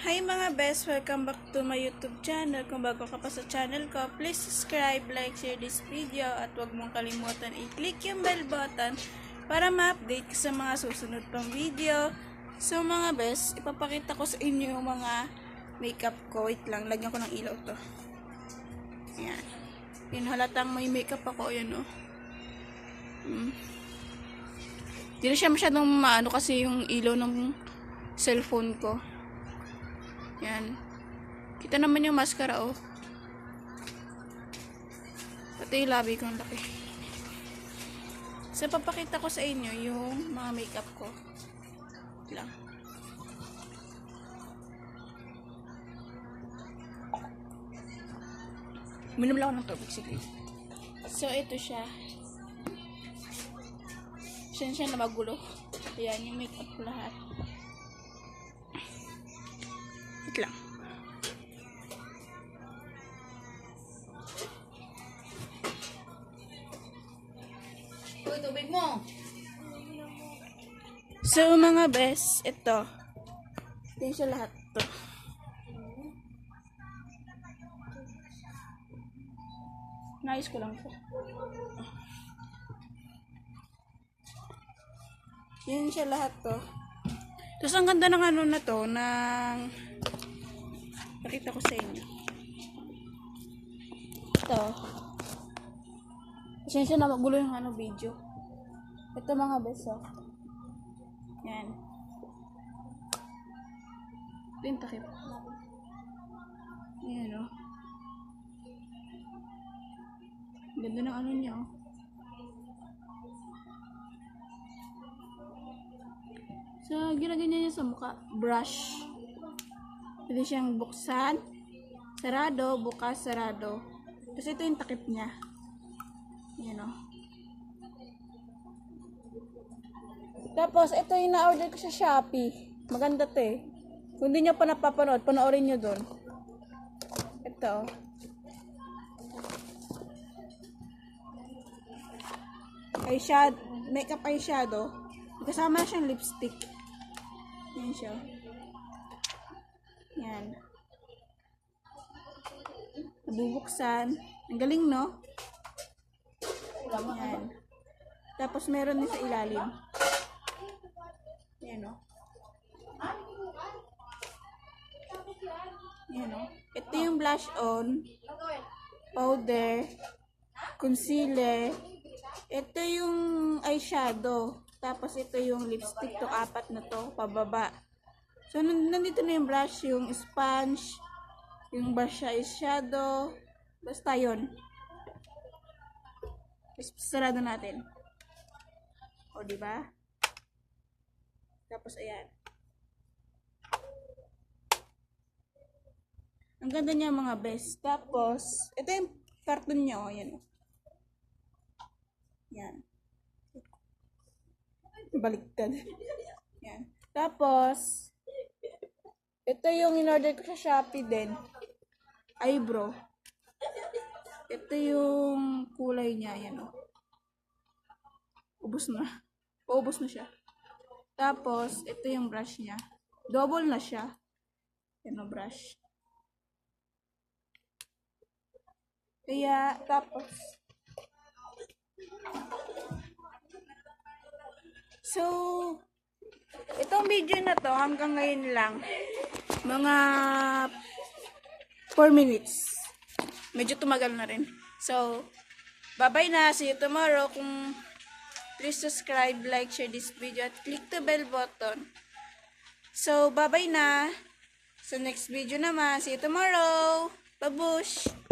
Hi mga best! Welcome back to my YouTube channel. Kung bago ka pa sa channel ko, please subscribe, like, share this video at huwag mong kalimutan i-click yung bell button para ma-update ka sa mga susunod pang video. So mga best, ipapakita ko sa inyo yung mga makeup ko. Wait lang, lagyan ko ng ilaw to. Ayan. Yun, halatang may makeup ako. Ayan o. Hindi na siya masyadong maano kasi yung ilaw ng cellphone ko. Yan. Kita naman yung mascara, oh. Pati yung labi ko ang laki. So, papakita ko sa inyo yung mga makeup ko. Lang. Minom lang ako ng tubig, sige. So, ito siya. Siya na magulo. Ayan, yung makeup ko lahat. Lang. Uy, tubig mo. So mga best, ito. Ito siya lahat to. Nice ko lang to. Yan siya lahat to. Tapos ang ganda ng ano na to, ng pakita ko sa inyo. Ito. Pasensya na magulo yung ano video. Ito mga best, oh. Yan. Ito yung takip. Ayan, oh. Ganda ng ano niya, oh. So, ginaganyan niya sa mukha. Brush. Pwede siyang buksan, sarado, bukas, sarado. Tapos ito yung takip niya. Yan o. Tapos ito yung na-order ko sa Shopee. Maganda to eh. Kung hindi nyo pa napapanood, panoorin nyo dun. Ito. Eyeshadow, makeup eyeshadow. Kasama na siyang lipstick. Yan siya. Yan. Nabubuksan. Ang galing, no? Yan. Tapos meron din sa ilalim. Yan, no? Yan, no? Ito yung blush on, powder, concealer. Ito yung eyeshadow. Tapos ito yung lipstick to, 4 na to, pababa. So, nandito na yung brush, yung sponge, yung brush eyeshadow. Basta yun. Sarado natin. O, diba? Tapos, ayan. Ang ganda niya mga best. Tapos, ito yung carton niya, o, yan. Yan. Baliktad. Yan. Tapos, ito yung in-order ko sa Shopee din. Eyebrow. Ito yung kulay niya. Yan o. Ubus na. Paubos na siya. Tapos, ito yung brush niya. Double na siya. Yan o, brush. Kaya, tapos, so, itong video na to, hanggang ngayon lang, mga 4 minutes. Medyo tumagal na rin. So, bye-bye na. See you tomorrow. Kung please subscribe, like, share this video, at click the bell button. So, bye-bye na. Sa next video naman. See you tomorrow. Babush!